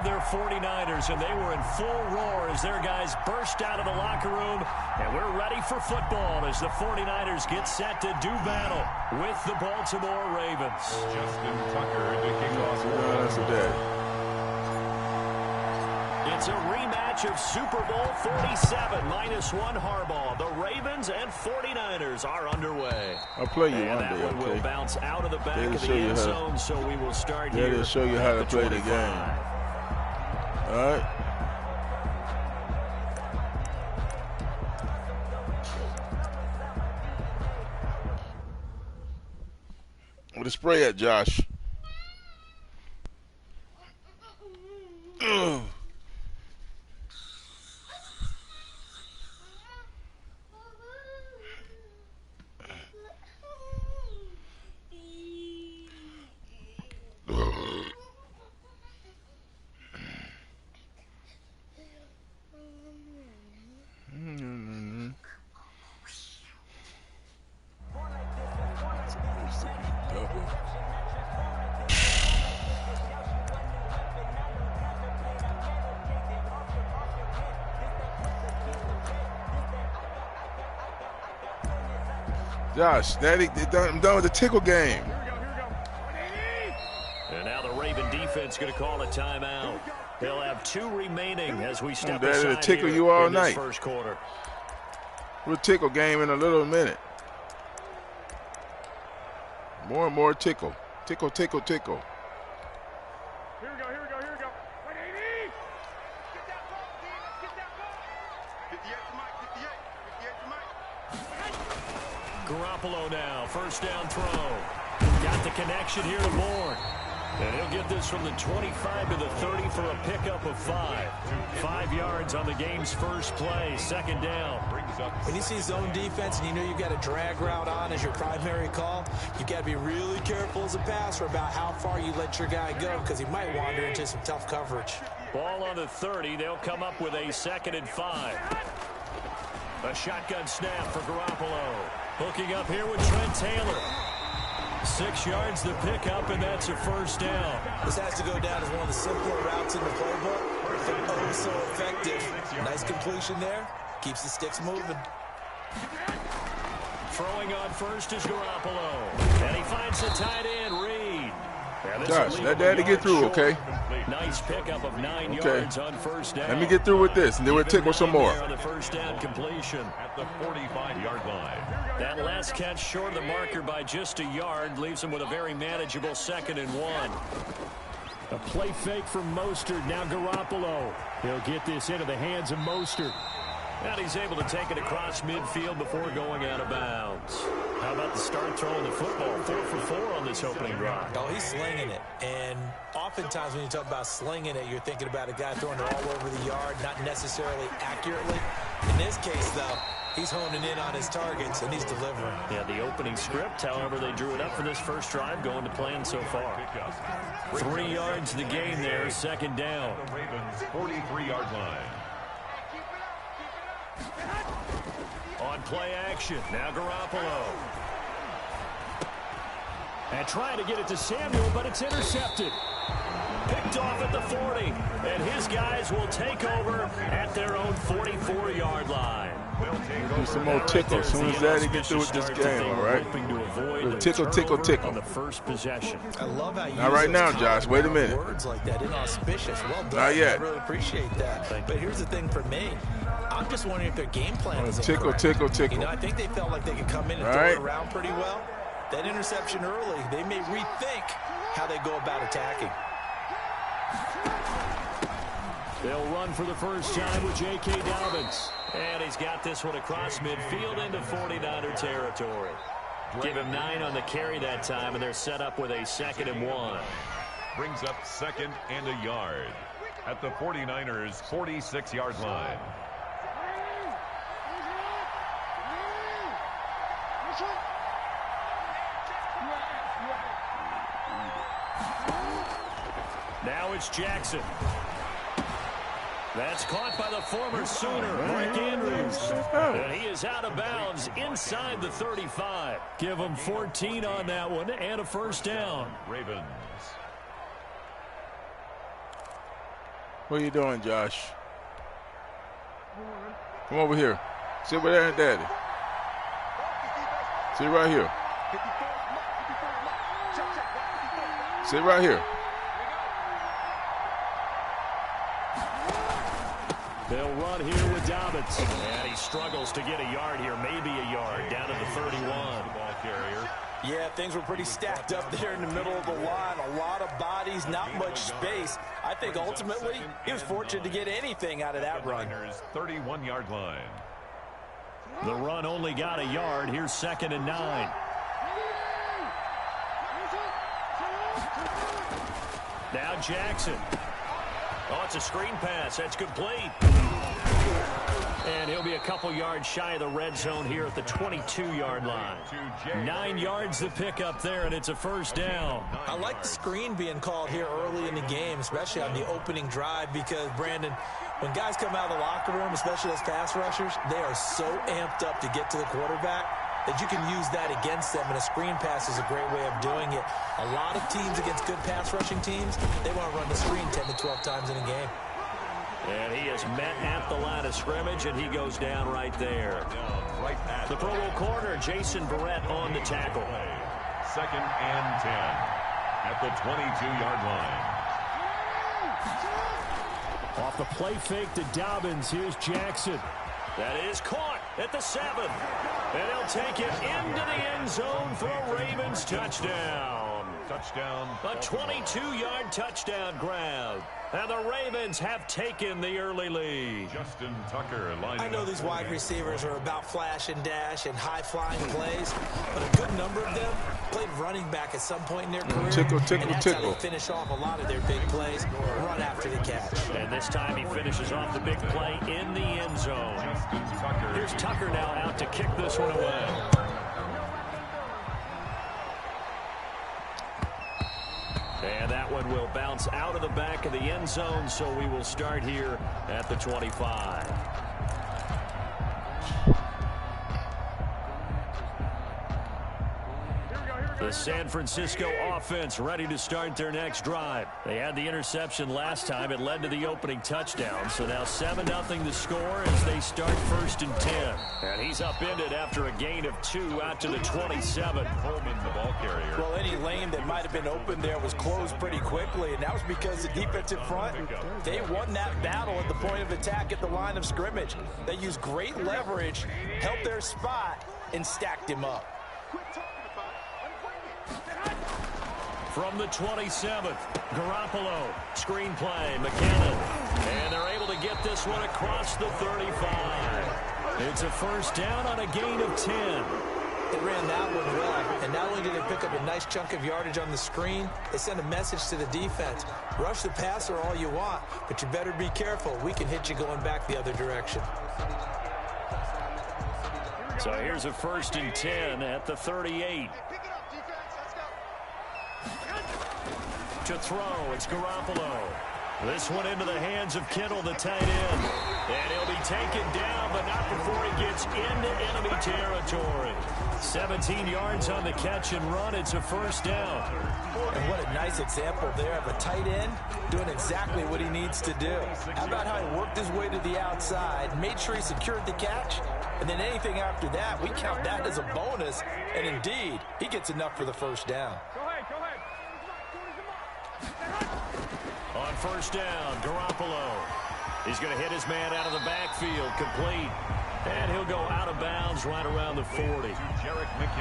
their 49ers, and they were in full roar as their guys burst out of the locker room. And we're ready for football as the 49ers get set to do battle with the Baltimore Ravens. Justin Tucker to kick off. It's a rematch of Super Bowl 47, -1 Harbaugh. The Ravens and 49ers are underway. I'll play you and under, that one will bounce out of the back of the end zone, so we will start here. They'll show you how to play the game. All right. Where the spray at, Josh? Josh, I'm done with the tickle game. And now the Raven defense going to call a timeout. They'll have 2 remaining as we step aside to tickle you all in night. This first quarter. We'll tickle game in a little minute. More and more tickle. Tickle, tickle, tickle. Here we go. 180. Get that ball, Dennis. Get that ball. 58 to Mike. 58 to Mike. Garoppolo now, first down throw. Got the connection here to Bourne. And he'll get this from the 25 to the 30 for a pickup of 5. 5 yards on the game's first play, second down. When you see zone defense and you know you've got a drag route on as your primary call, you've got to be really careful as a passer about how far you let your guy go because he might wander into some tough coverage. Ball on the 30. They'll come up with a 2nd and 5. A shotgun snap for Garoppolo. Hooking up here with Trent Taylor. 6 yards the pickup, and that's a first down. This has to go down as one of the simpler routes in the playbook, but oh so effective. Nice completion there. Keeps the sticks moving. Throwing on first is Garoppolo. And he finds the tight end, Reed. Josh, let Daddy get through, okay? Nice pickup of 9 yards on first down. Let me get through with this, and then we'll tickle some more. On the first down completion at the 45-yard line. That last catch short of the marker by just a yard leaves him with a very manageable 2nd and 1. A play fake from Mostert. Now Garoppolo. He'll get this into the hands of Mostert. And he's able to take it across midfield before going out of bounds. How about the start throwing the football? 4 for 4 on this opening drive. Oh, he's slinging it. And oftentimes when you talk about slinging it, you're thinking about a guy throwing it all over the yard, not necessarily accurately. In this case, though, he's honing in on his targets, and he's delivering. Yeah, the opening script, however, they drew it up for this first drive, going to plan so far. 3 yards the gain there, 2nd down. The Ravens' 43-yard line. On play action, now Garoppolo. And trying to get it to Samuel, but it's intercepted. Picked off at the 40, and his guys will take over at their own 44-yard line. Do some more tickle as soon as Daddy gets through with this game, all right? Tickle, tickle, tickle. On the first possession. I love how you Not right now, Josh. Wait a minute. Words like that, inauspicious. Well done. Not yet. I really appreciate that. But here's the thing for me. I'm just wondering if their game plan is tickle, incorrect. tickle, tickle. You know, I think they felt like they could come in and throw it around pretty well. That interception early, they may rethink how they go about attacking. They'll run for the first time with J.K. Dobbins. And he's got this one across midfield into 49er territory. Give him 9 on the carry that time, and they're set up with a 2nd and 1. Brings up 2nd and a yard at the 49ers' 46-yard line. Now it's Jackson. That's caught by the former Sooner, Mark Andrews. And he is out of bounds inside the 35. Give him 14 on that one and a first down. Ravens. What are you doing, Josh? Come over here. Sit with Aaron Daddy. Sit right here. Sit right here. They'll run here with Dobbins. And he struggles to get a yard here, maybe a yard, down to the 31. Ball carrier. Yeah, things were pretty stacked up there in the middle of the line. A lot of bodies, not much space. I think ultimately he was fortunate to get anything out of that run. 31-yard line. The run only got a yard. Here's 2nd and 9. Now Jackson. Oh, it's a screen pass. That's complete. And he'll be a couple yards shy of the red zone here at the 22-yard line. 9 yards to pick up there, and it's a first down. I like the screen being called here early in the game, especially on the opening drive, because, Brandon, when guys come out of the locker room, especially those pass rushers, they are so amped up to get to the quarterback that you can use that against them, and a screen pass is a great way of doing it. A lot of teams against good pass rushing teams, they want to run the screen 10 to 12 times in a game. And he is met at the line of scrimmage, and he goes down right there. The Pro Bowl corner, Jason Verrett, on the tackle. 2nd and 10 at the 22-yard line. Off the play fake to Dobbins, here's Jackson. That is caught at the 7. And he'll take it into the end zone for a Ravens touchdown. Touchdown. A 22-yard touchdown grab. And the Ravens have taken the early lead. Justin Tucker lining I know these wide receivers are about flash and dash and high-flying plays, but a good number of them played running back at some point in their career. Tickle. And that's how they finish off a lot of their big plays, run after the catch. And this time he finishes off the big play in the end zone. Justin Tucker. Here's Tucker now out to kick this one away. And that one will bounce out of the back of the end zone, so we will start here at the 25. The San Francisco offense ready to start their next drive. They had the interception last time. It led to the opening touchdown. So now 7-0 to score as they start 1st and 10. And he's upended after a gain of 2 out to the 27. Coleman, the ball carrier. Well, any lane that might have been open there was closed pretty quickly, and that was because the defensive front, they won that battle at the point of attack at the line of scrimmage. They used great leverage, held their spot, and stacked him up. From the 27th, Garoppolo, screen play, McKinnon. And they're able to get this one across the 35. It's a first down on a gain of 10. They ran that one well, and not only did they pick up a nice chunk of yardage on the screen, they sent a message to the defense. Rush the passer all you want, but you better be careful. We can hit you going back the other direction. So here's a 1st and 10 at the 38. To throw, it's Garoppolo. This one into the hands of Kittle, the tight end. And he'll be taken down, but not before he gets into enemy territory. 17 yards on the catch and run. It's a first down. And what a nice example there of a tight end doing exactly what he needs to do. How about how he worked his way to the outside, made sure he secured the catch, and then anything after that, we count that as a bonus. And indeed, he gets enough for the first down. On first down, Garoppolo. He's going to hit his man out of the backfield, complete. And he'll go out of bounds right around the 40.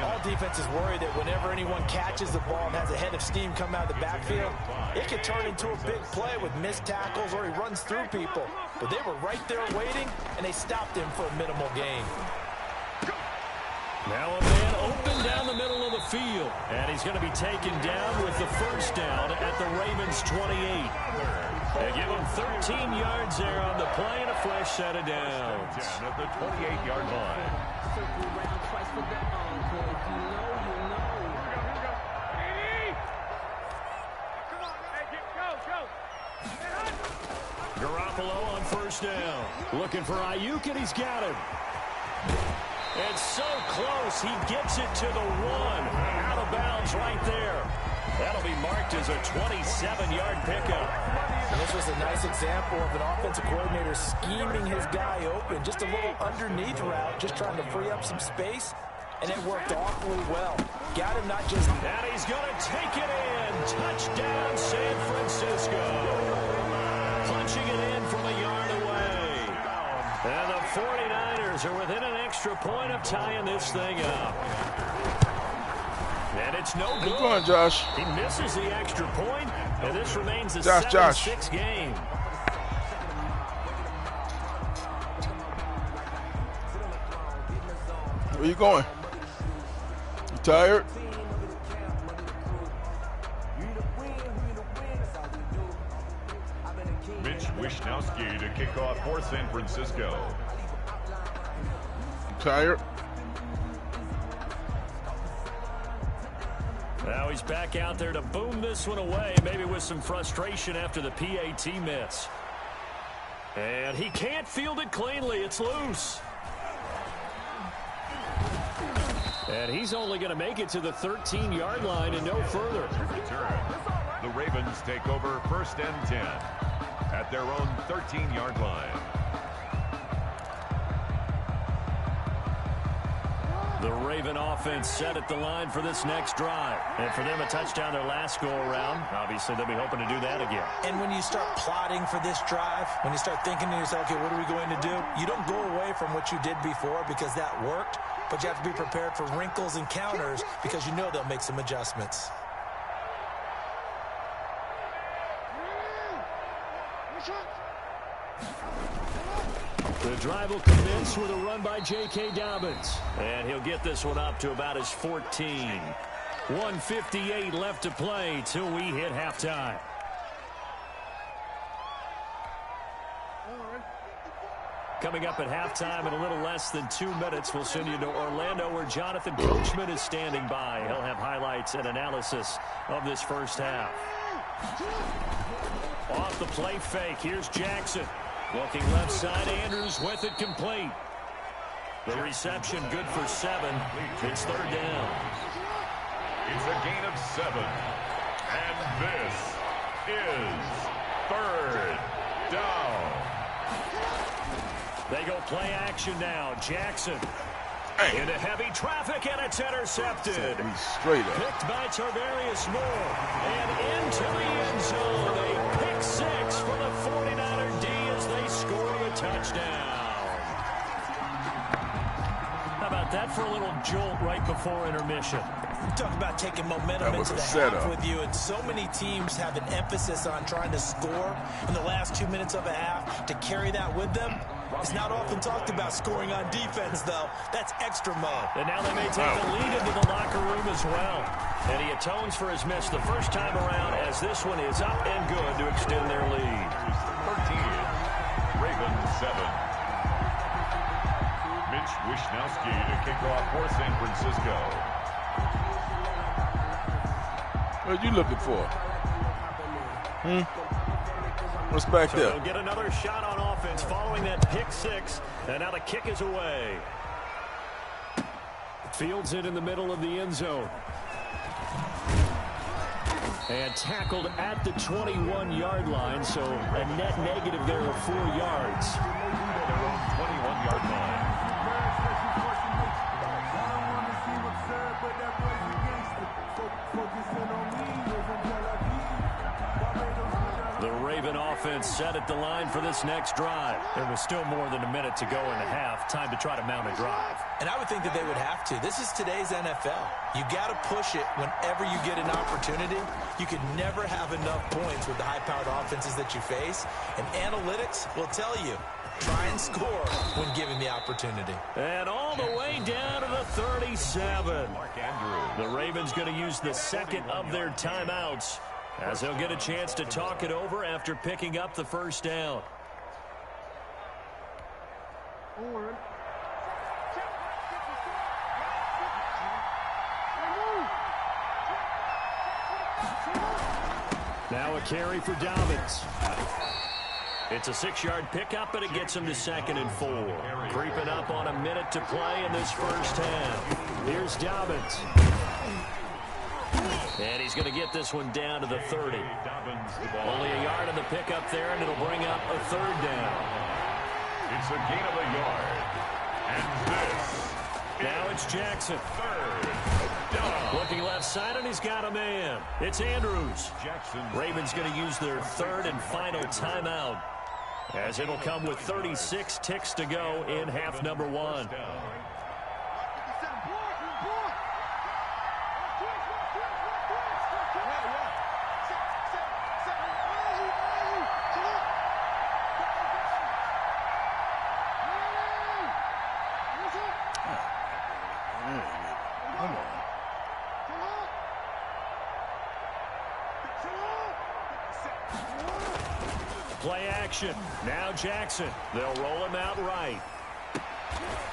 All defenses worry that whenever anyone catches the ball and has a head of steam come out of the backfield, it can turn into a big play with missed tackles or he runs through people. But they were right there waiting, and they stopped him for a minimal gain. Now a man open down the middle of the field. And he's going to be taken down with the first down at the Ravens 28. They give him 13 yards there on the play and a fresh set of downs. Down at the 28-yard line. Garoppolo on first down. Looking for Ayuk, and he's got him. And so close, he gets it to the 1. Out of bounds right there. That'll be marked as a 27-yard pickup. And this was a nice example of an offensive coordinator scheming his guy open. Just a little underneath route, just trying to free up some space. And it worked awfully well. Got him not just... And he's going to take it in. Touchdown, San Francisco. Punching it in from a yard away. And the 49ers are within an extra point of tying this thing up. And it's no good. Keep going, Josh. He misses the extra point, and this remains a 7-6 game. Where you going? You tired? Mitch Wishnowsky to kick off for San Francisco. You tired? Now he's back out there to boom this one away, maybe with some frustration after the PAT miss. And he can't field it cleanly. It's loose. And he's only going to make it to the 13-yard line and no further. Return. The Ravens take over 1st and 10 at their own 13-yard line. The Raven offense set at the line for this next drive. And for them, a touchdown their last go-around. Obviously, they'll be hoping to do that again. And when you start plotting for this drive, when you start thinking to yourself, okay, what are we going to do? You don't go away from what you did before because that worked, but you have to be prepared for wrinkles and counters because you know they'll make some adjustments. The drive will commence with a run by J.K. Dobbins. And he'll get this one up to about his 14. 1:58 left to play till we hit halftime. Coming up at halftime in a little less than 2 minutes, we'll send you to Orlando where Jonathan Coachman is standing by. He'll have highlights and analysis of this first half. Off the play fake, here's Jackson. Looking left side, Andrews with it complete. The reception good for 7. It's 3rd down. It's a gain of 7. And this is 3rd down. They go play action now. Jackson into heavy traffic, and it's intercepted. Straight up. Picked by Tarvarius Moore. And into the end zone. A pick 6 for the 49er D as they score the touchdown. How about that for a little jolt right before intermission? Talk about taking momentum into the half with you, and so many teams have an emphasis on trying to score in the last 2 minutes of a half. To carry that with them, it's not often talked about scoring on defense, though. That's extra mode. And now they may take the lead into the locker room as well. And he atones for his miss the first time around as this one is up and good to extend their lead. 13, Ravens 7. Mitch Wishnowsky to kick off for San Francisco. What are you looking for? What's back there? They'll get another shot on offense following that pick 6. And now the kick is away. Fields it in the middle of the end zone. And tackled at the 21-yard line, so a net negative there of 4 yards. Their own 21-yard line. The Raven offense set at the line for this next drive. There was still more than a minute to go in the half. Time to try to mount a drive. And I would think that they would have to. This is today's NFL. You got to push it whenever you get an opportunity. You can never have enough points with the high-powered offenses that you face. And analytics will tell you, try and score when given the opportunity. And all the way down to the 37. Mark Andrews. The Ravens going to use the second of their timeouts as they'll get a chance to talk it over after picking up the first down. Now a carry for Dobbins. It's a 6-yard pickup, but it gets him to 2nd and 4. Creeping up on a minute to play in this first half. Here's Dobbins. And he's going to get this one down to the 30. Only a yard on the pickup there, and it'll bring up a third down. It's a gain of a yard. And this. Now it's Jackson. Third down. Looking left side, and he's got a man. It's Andrews. Jackson. Ravens going to use their third and final timeout, as it'll come with 36 ticks to go in half number one. Play action. Now Jackson. They'll roll him out right.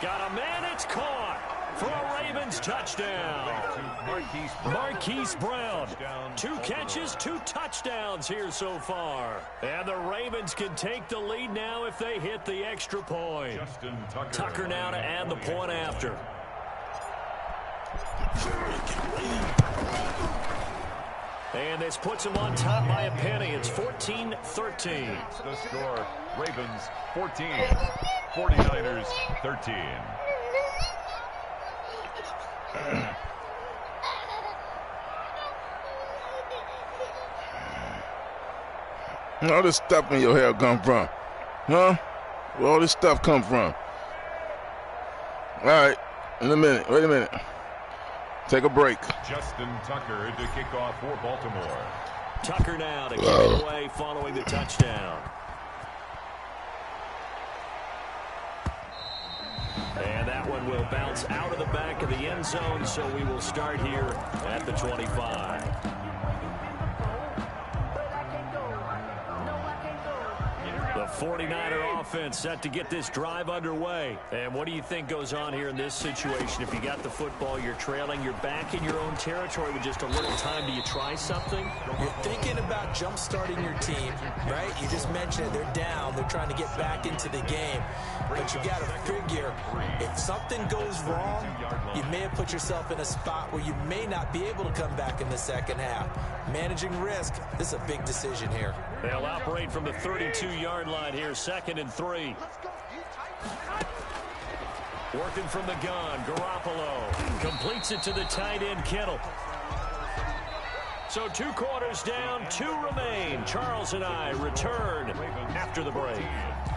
Got a man. It's caught for a Ravens touchdown. Marquise Brown. 2 catches, 2 touchdowns here so far. And the Ravens can take the lead now if they hit the extra point. Tucker now to add the point after. And this puts him on top by a penny. It's 14-13. The score, Ravens 14, 49ers 13. Where all this stuff in your hair come from? Huh? Where all this stuff come from? All right, in a minute. Wait a minute. Take a break. Justin Tucker to kick off for Baltimore. Tucker now to kick it away following the touchdown. And that one will bounce out of the back of the end zone, so we will start here at the 25. The 49er offense set to get this drive underway. And what do you think goes on here in this situation? If you got the football, you're trailing, you're back in your own territory with just a little time. Do you try something? You're thinking about jump-starting your team, right? You just mentioned it. They're down. They're trying to get back into the game. But you got to figure, if something goes wrong, you may have put yourself in a spot where you may not be able to come back in the second half. Managing risk, this is a big decision here. They'll operate from the 32-yard line here, 2nd and 3. Working from the gun, Garoppolo completes it to the tight end, Kittle. So 2 quarters down, 2 remain. Charles and I return after the break.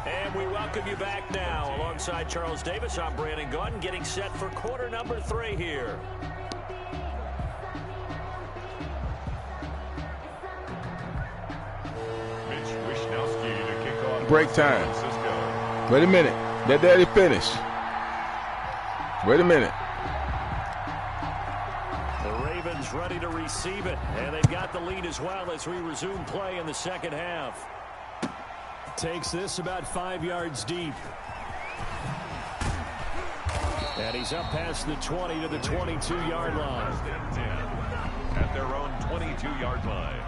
And we welcome you back now. Alongside Charles Davis, I'm Brandon Gaudin, getting set for quarter number 3 here. Break time. Wait a minute. Let Daddy finish. Wait a minute. The Ravens ready to receive it, and they've got the lead as well as we resume play in the second half. Takes this about 5 yards deep. And he's up past the 20 to the 22-yard line. At their own 22-yard line.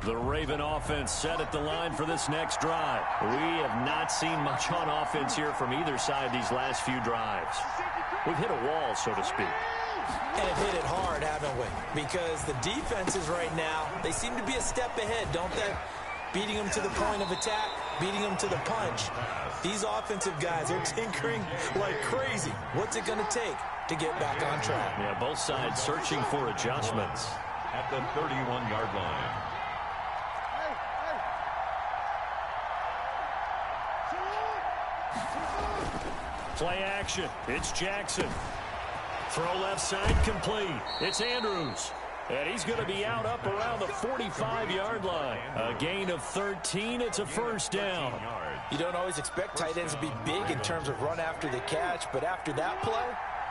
The Raven offense set at the line for this next drive. We have not seen much on offense here from either side these last few drives. We've hit a wall, so to speak. And have hit it hard, haven't we? Because the defenses right now, they seem to be a step ahead, don't they? Beating them to the point of attack, beating them to the punch. These offensive guys are tinkering like crazy. What's it going to take to get back on track? Yeah, both sides searching for adjustments. At the 31-yard line. Play action. It's Jackson. Throw left side complete. It's Andrews. And he's going to be out up around the 45-yard line. A gain of 13. It's a first down. You don't always expect tight ends to be big in terms of run after the catch, but after that play,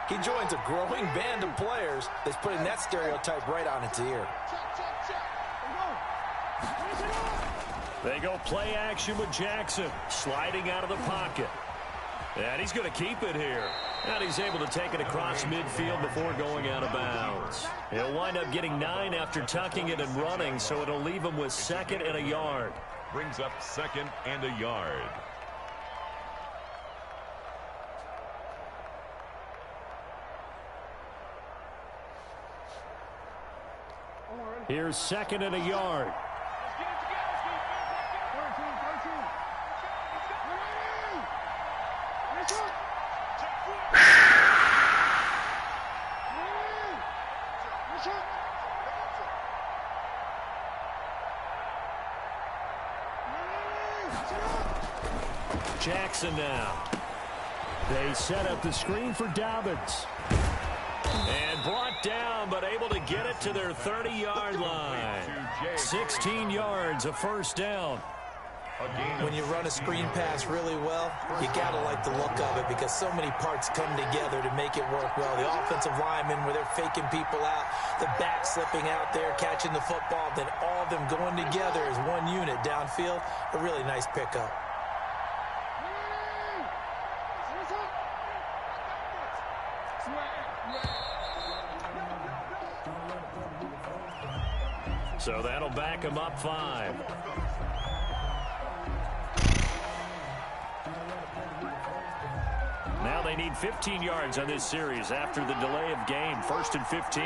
he joins a growing band of players that's putting that stereotype right on its ear. They go play action with Jackson, sliding out of the pocket. And he's going to keep it here. And he's able to take it across midfield before going out of bounds. He'll wind up getting 9 after tucking it and running, so it'll leave him with 2nd and a yard. Brings up 2nd and a yard. Here's 2nd and a yard. Jackson now. They set up the screen for Dobbins. And brought down, but able to get it to their 30-yard line. 16 yards, a first down. When you run a screen pass really well, you got to like the look of it because so many parts come together to make it work well. The offensive linemen, where they're faking people out, the back slipping out there, catching the football, then all of them going together as one unit downfield. A really nice pickup. So that'll back him up 5. Now they need 15 yards on this series after the delay of game. 1st and 15.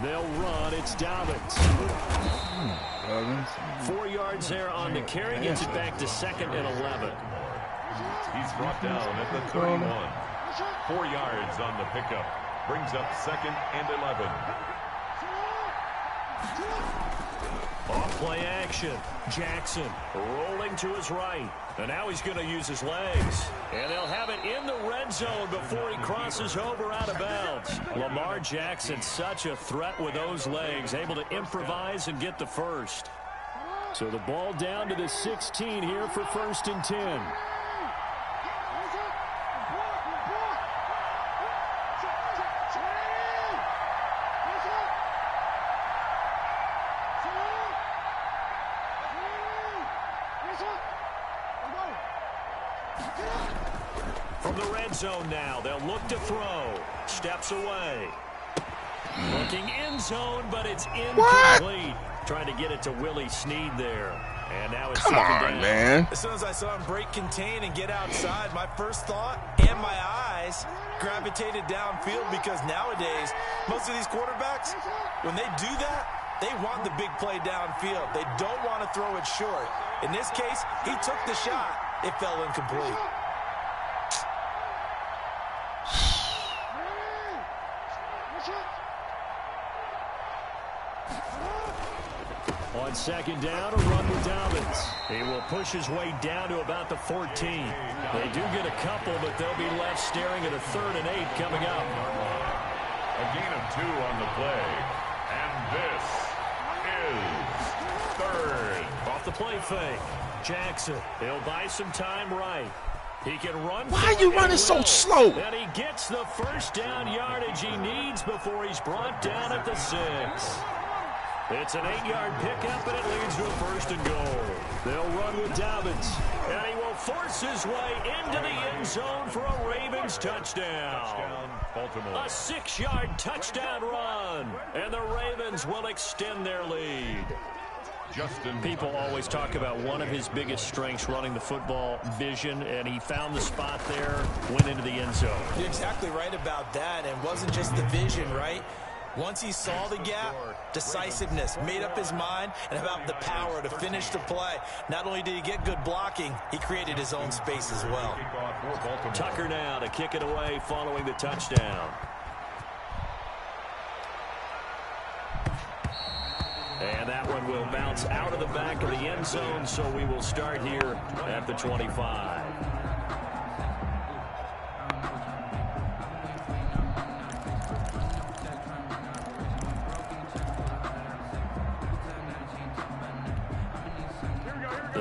They'll run. It's Dobbins. 4 yards there on the carry. Gets it back to 2nd and 11. He's brought down at the 31. 4 yards on the pickup. Brings up 2nd and 11. Off play action. Jackson rolling to his right. And now he's going to use his legs. And they'll have it in the red zone before he crosses over out of bounds. Lamar Jackson, such a threat with those legs, able to improvise and get the first. So the ball down to the 16 here for 1st and 10. From the red zone now, they'll look to throw. Steps away. Looking end zone, but it's incomplete. Trying to get it to Willie Snead there. And now it's Come on, man. As soon as I saw him break contain and get outside, my first thought and my eyes gravitated downfield because nowadays, most of these quarterbacks, when they do that, they want the big play downfield. They don't want to throw it short. In this case, he took the shot. It fell incomplete. On 2nd down, a run with Dobbins. He will push his way down to about the 14. They do get a couple, but they'll be left staring at a 3rd and 8 coming up. A gain of 2 on the play. And this is 3rd. Off the play fake. Jackson, he'll buy some time right. He can run. Why are you running so slow? And he gets the first down yardage he needs before he's brought down at the 6. It's an 8-yard pickup, and it leads to a 1st and goal. They'll run with Dobbins, and he will force his way into the end zone for a Ravens touchdown. Baltimore. A 6-yard touchdown run, and the Ravens will extend their lead. People always talk about one of his biggest strengths, running the football, vision, and he found the spot there, went into the end zone. You're exactly right about that, and it wasn't just the vision, right? Once he saw the gap, decisiveness, made up his mind, and about the power to finish the play. Not only did he get good blocking, he created his own space as well. Tucker now to kick it away following the touchdown. And that one will bounce out of the back of the end zone, so we will start here at the 25.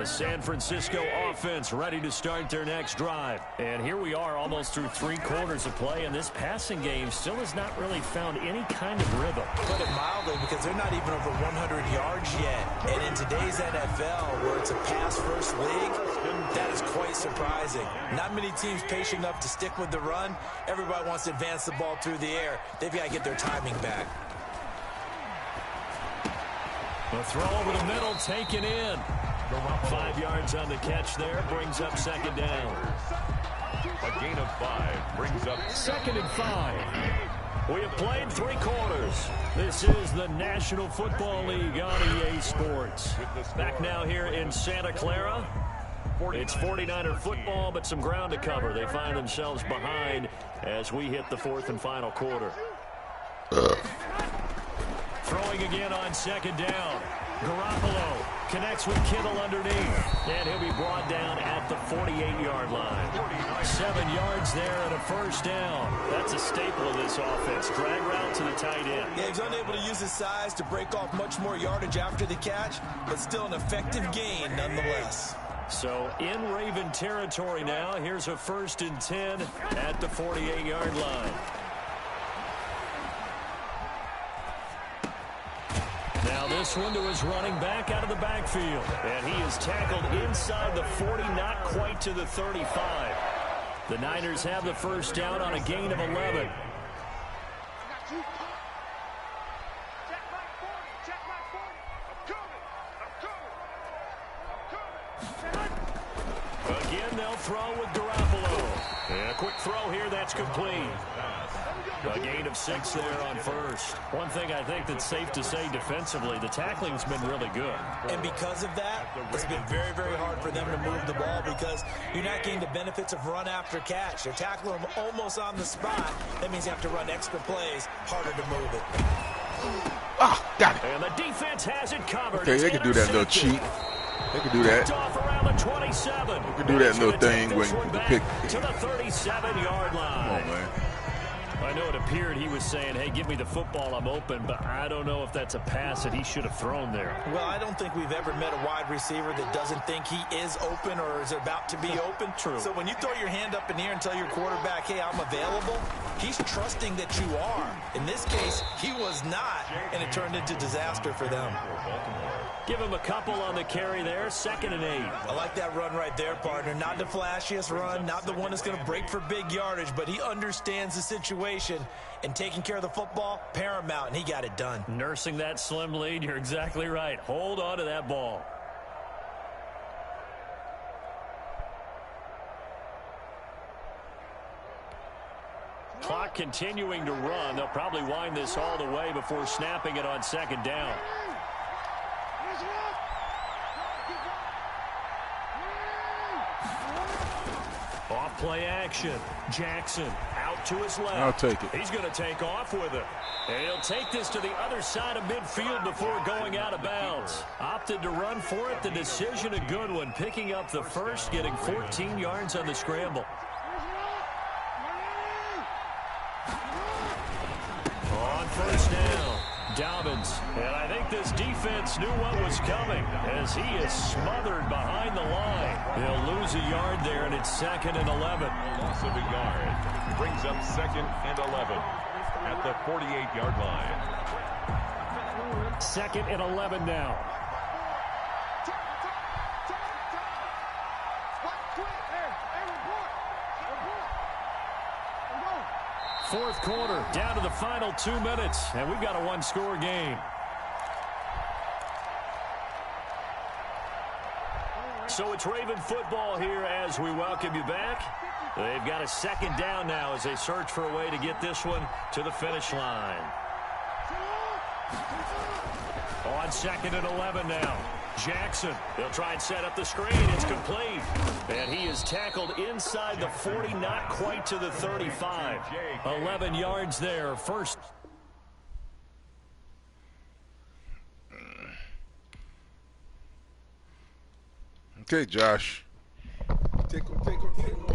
The San Francisco offense ready to start their next drive. And here we are almost through 3 quarters of play, and this passing game still has not really found any kind of rhythm. Put it mildly, because they're not even over 100 yards yet. And in today's NFL, where it's a pass-first league, that is quite surprising. Not many teams patient enough to stick with the run. Everybody wants to advance the ball through the air. They've got to get their timing back. The throw over the middle, taken in. 5 yards on the catch there, brings up second down. A gain of 5 brings up 2nd and 5. We have played 3 quarters. This is the National Football League on EA Sports. Back now here in Santa Clara. It's 49er football, but some ground to cover. They find themselves behind as we hit the 4th and final quarter. Throwing again on second down. Garoppolo connects with Kittle underneath. And he'll be brought down at the 48-yard line. 7 yards there and a first down. That's a staple of this offense. Drag route to the tight end. Yeah, he's unable to use his size to break off much more yardage after the catch, but still an effective gain nonetheless. So in Raven territory now. Here's a 1st and 10 at the 48-yard line. Now this one to his running back out of the backfield. And he is tackled inside the 40, not quite to the 35. The Niners have the first down on a gain of 11. Again, they'll throw with Garoppolo. And a quick throw here, that's complete. A gain of 6 there on first. One thing I think that's safe to say defensively, the tackling's been really good. And because of that, it's been very, very hard for them to move the ball because you're not getting the benefits of run after catch. They're tackling them almost on the spot. That means you have to run extra plays, harder to move it. Ah, got it. And the defense has it covered. Okay, they can do that little cheat. They can do that. Off around the 27. You can do that little thing when you pick to the 37-yard line. Come on, man. I know it appeared he was saying, hey, give me the football, I'm open, but I don't know if that's a pass that he should have thrown there. Well, I don't think we've ever met a wide receiver that doesn't think he is open or is about to be open. True. So when you throw your hand up in the air and tell your quarterback, hey, I'm available, he's trusting that you are. In this case, he was not, and it turned into disaster for them. Give him a couple on the carry there, 2nd and 8. I like that run right there, partner. Not the flashiest run, not the one that's going to break for big yardage, but he understands the situation, and taking care of the football, paramount, and he got it done. Nursing that slim lead, you're exactly right. Hold on to that ball. Clock continuing to run. They'll probably wind this all the way before snapping it on 2nd down. Off play action. Jackson out to his left. I'll take it. He's going to take off with it. And he'll take this to the other side of midfield before going out of bounds. Opted to run for it. The decision a good one. Picking up the first, getting 14 yards on the scramble. On first down, Dobbins. And I think this defense knew what was coming as he is smothered behind the line. They'll lose a yard there, and it's 2nd and 11. Loss of a yard brings up 2nd and 11 at the 48-yard line. 2nd and 11 now. Fourth quarter, down to the final 2 minutes, and we've got a one-score game. So it's Raven football here as we welcome you back. They've got a 2nd down now as they search for a way to get this one to the finish line. On 2nd and 11 now. Jackson, he'll try and set up the screen. It's complete. And he is tackled inside the 40, not quite to the 35. 11 yards there. First. Okay, Josh. Tickle, tickle, tickle.